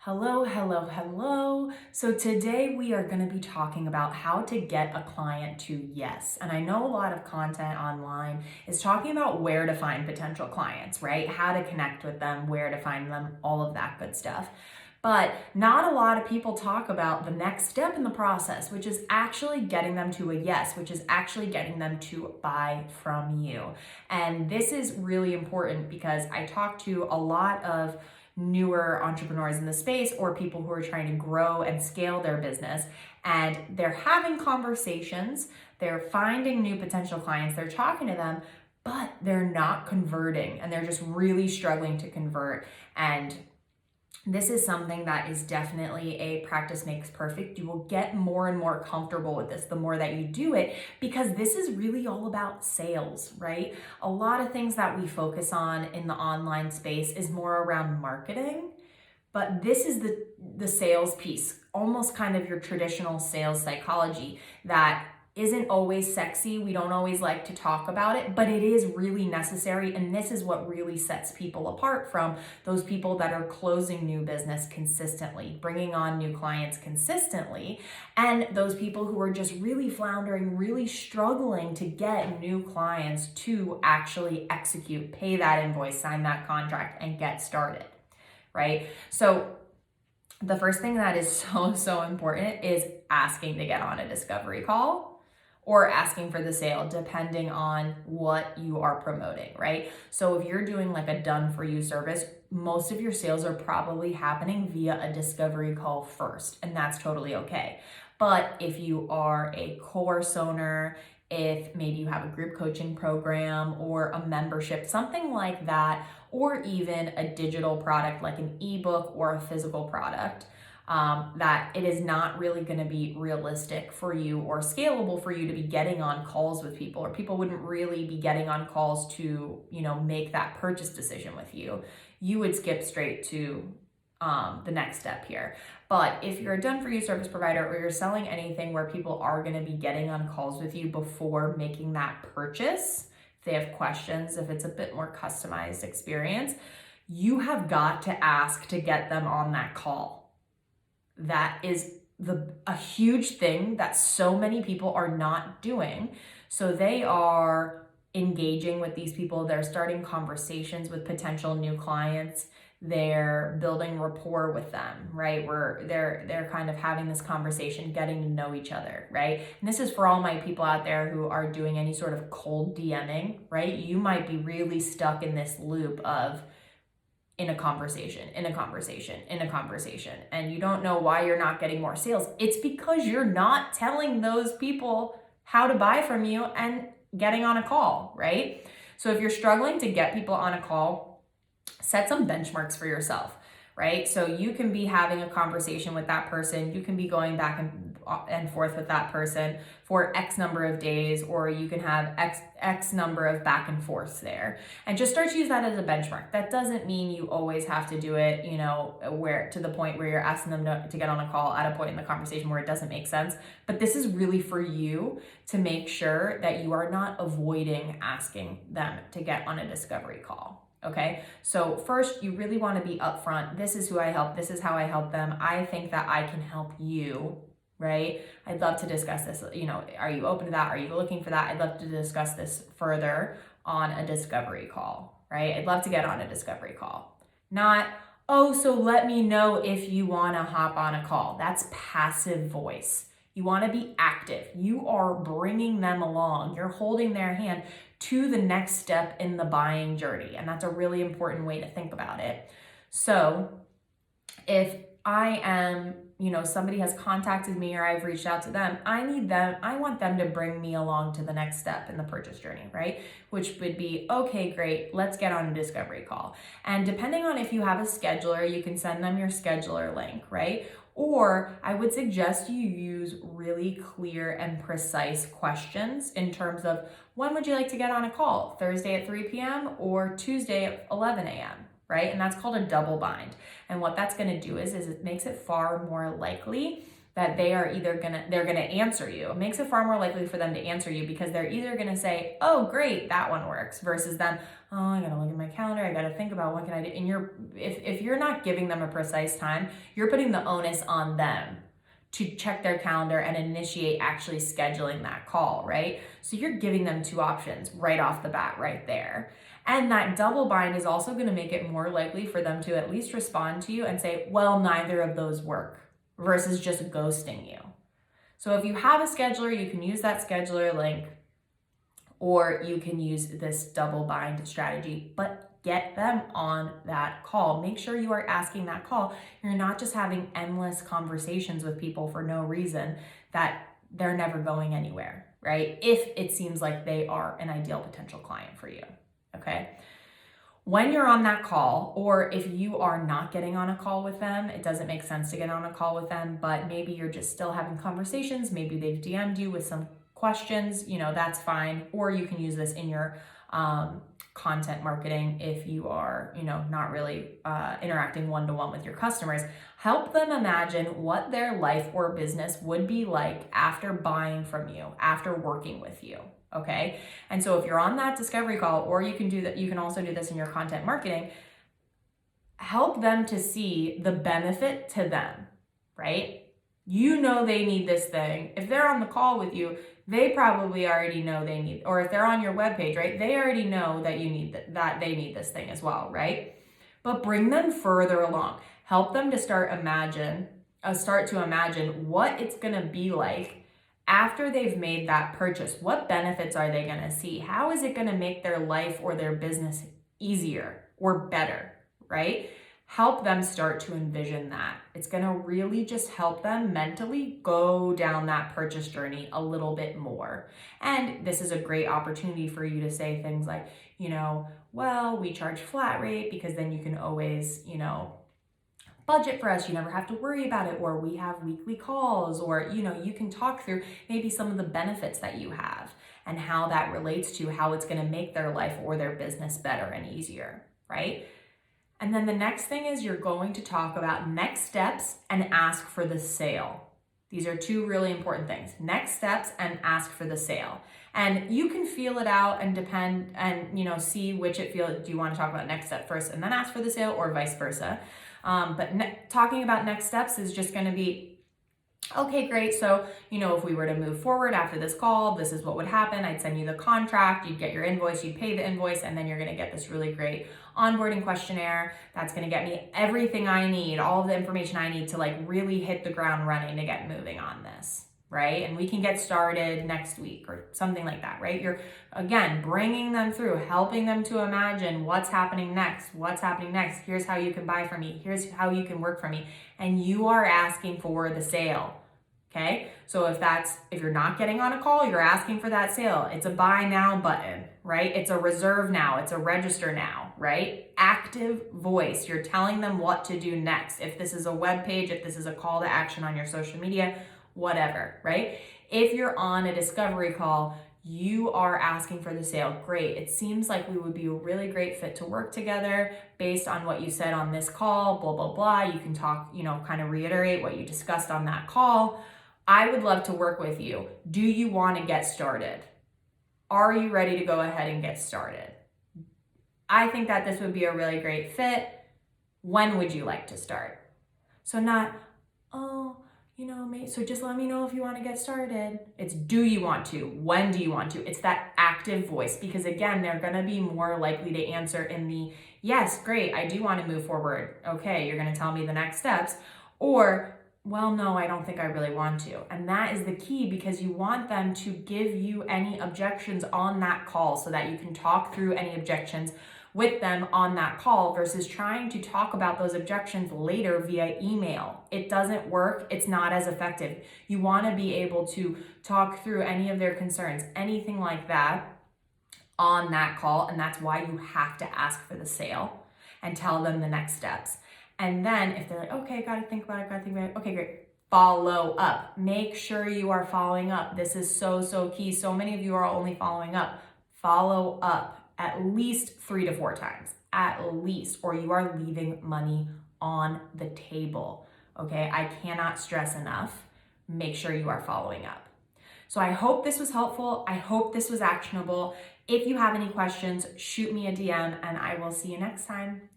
Hello, hello, hello. So today we are going to be talking about how to get a client to yes. And I know a lot of content online is talking about where to find potential clients, right? How to connect with them, where to find them, all of that good stuff. But not a lot of people talk about the next step in the process, which is actually getting them to a yes, which is actually getting them to buy from you. And this is really important because I talk to a lot of newer entrepreneurs in the space or people who are trying to grow and scale their business, and they're having conversations, they're finding new potential clients, they're talking to them, but they're not converting and they're just really struggling to convert. And this is something that is definitely a practice makes perfect. You will get more and more comfortable with this the more that you do it, because this is really all about sales, right? A lot of things that we focus on in the online space is more around marketing, but this is the sales piece, almost kind of your traditional sales psychology that isn't always sexy. We don't always like to talk about it, but it is really necessary. And this is what really sets people apart from those people that are closing new business consistently, bringing on new clients consistently, and those people who are just really floundering, really struggling to get new clients to actually execute, pay that invoice, sign that contract, and get started, right? So the first thing that is so important is asking to get on a discovery call or asking for the sale, depending on what you are promoting, right? So if you're doing like a done for you service, most of your sales are probably happening via a discovery call first, and that's totally okay. But if you are a course owner, if maybe you have a group coaching program or a membership, something like that, or even a digital product like an ebook or a physical product, that it is not really going to be realistic for you or scalable for you to be getting on calls with people, or people wouldn't really be getting on calls to, make that purchase decision with you. You would skip straight to the next step here. But if you're a done for you service provider, or you're selling anything where people are going to be getting on calls with you before making that purchase, if they have questions, if it's a bit more customized experience, you have got to ask to get them on that call. That is a huge thing that so many people are not doing. So they are engaging with these people, they're starting conversations with potential new clients, they're building rapport with them, right? Where they're kind of having this conversation, getting to know each other, right? And this is for all my people out there who are doing any sort of cold DMing, right? You might be really stuck in this loop of in a conversation, and you don't know why you're not getting more sales. It's because you're not telling those people how to buy from you and getting on a call, right? So if you're struggling to get people on a call, set some benchmarks for yourself, right? So you can be having a conversation with that person, you can be going back and forth with that person for X number of days, or you can have X number of back and forths there, and just start to use that as a benchmark. That doesn't mean you always have to do it, where to the point where you're asking them to get on a call at a point in the conversation where it doesn't make sense. But this is really for you to make sure that you are not avoiding asking them to get on a discovery call. Okay, so first, you really want to be upfront. This is who I help. This is how I help them. I think that I can help you, right? I'd love to discuss this. Are you open to that? Are you looking for that? I'd love to discuss this further on a discovery call, right? I'd love to get on a discovery call. Not, oh, so let me know if you want to hop on a call. That's passive voice. You want to be active. You are bringing them along. You're holding their hand to the next step in the buying journey. And that's a really important way to think about it. So if I am, somebody has contacted me or I've reached out to them, I want them to bring me along to the next step in the purchase journey, right? Which would be, okay, great, let's get on a discovery call. And depending on if you have a scheduler, you can send them your scheduler link, right? Or I would suggest you use really clear and precise questions in terms of, when would you like to get on a call? Thursday at 3 p.m. or Tuesday at 11 a.m., right? And that's called a double bind. And what that's going to do is it makes it far more likely that they're gonna answer you. It makes it far more likely for them to answer you because they're either gonna say, oh great, that one works, versus them, oh, I gotta look at my calendar, I gotta think about what can I do. And if you're not giving them a precise time, you're putting the onus on them to check their calendar and initiate actually scheduling that call, right? So you're giving them two options right off the bat right there. And that double bind is also gonna make it more likely for them to at least respond to you and say, well, neither of those work, versus just ghosting you. So if you have a scheduler, you can use that scheduler link, or you can use this double bind strategy, but get them on that call. Make sure you are asking that call. You're not just having endless conversations with people for no reason that they're never going anywhere, right? If it seems like they are an ideal potential client for you, okay? When you're on that call, or if you are not getting on a call with them, it doesn't make sense to get on a call with them, but maybe you're just still having conversations, maybe they've DM'd you with some questions, that's fine. Or you can use this in your content marketing if you are, not really interacting one-to-one with your customers. Help them imagine what their life or business would be like after buying from you, after working with you. Okay. And so if you're on that discovery call, or you can do that, you can also do this in your content marketing, help them to see the benefit to them, right? They need this thing. If they're on the call with you, they probably already know they need, or if they're on your webpage, right? They already know that you need that they need this thing as well, right? But bring them further along. Help them to start to imagine what it's going to be like after they've made that purchase. What benefits are they going to see? How is it going to make their life or their business easier or better, right? Help them start to envision that. It's going to really just help them mentally go down that purchase journey a little bit more. And this is a great opportunity for you to say things like, well, we charge flat rate because then you can always, budget for us. You never have to worry about it. Or we have weekly calls, or, you can talk through maybe some of the benefits that you have and how that relates to how it's going to make their life or their business better and easier, right? And then the next thing is you're going to talk about next steps and ask for the sale. These are two really important things. Next steps and ask for the sale. And you can feel it out and depend and, see which it feels. Do you want to talk about next step first and then ask for the sale, or vice versa? But talking about next steps is just going to be, okay, great. So, if we were to move forward after this call, this is what would happen. I'd send you the contract, you'd get your invoice, you'd pay the invoice, and then you're going to get this really great onboarding questionnaire that's going to get me everything I need, all of the information I need to really hit the ground running to get moving on this, right? And we can get started next week or something like that, right? You're, again, bringing them through, helping them to imagine what's happening next. Here's how you can buy from me. Here's how you can work for me. And you are asking for the sale. Okay, so if you're not getting on a call, you're asking for that sale. It's a buy now button, right? It's a reserve now. It's a register now, right? Active voice. You're telling them what to do next. If this is a web page, if this is a call to action on your social media, whatever, right? If you're on a discovery call, you are asking for the sale. Great. It seems like we would be a really great fit to work together based on what you said on this call, blah, blah, blah. You can talk, kind of reiterate what you discussed on that call. I would love to work with you. Do you want to get started? Are you ready to go ahead and get started? I think that this would be a really great fit. When would you like to start? So not, so just let me know if you want to get started. It's do you want to? When do you want to? It's that active voice, because again, they're going to be more likely to answer in the, yes, great, I do want to move forward. Okay, you're going to tell me the next steps. Or, well, no, I don't think I really want to. And that is the key, because you want them to give you any objections on that call so that you can talk through any objections with them on that call, versus trying to talk about those objections later via email. It doesn't work. It's not as effective. You want to be able to talk through any of their concerns, anything like that on that call. And that's why you have to ask for the sale and tell them the next steps. And then if they're like, okay, gotta think about it. Okay, great. Follow up. Make sure you are following up. This is so key. So many of you are only following up. Follow up at least 3 to 4 times, at least, or you are leaving money on the table. Okay, I cannot stress enough make sure you are following up. So I hope this was helpful. I hope this was actionable. If you have any questions, shoot me a DM and I will see you next time.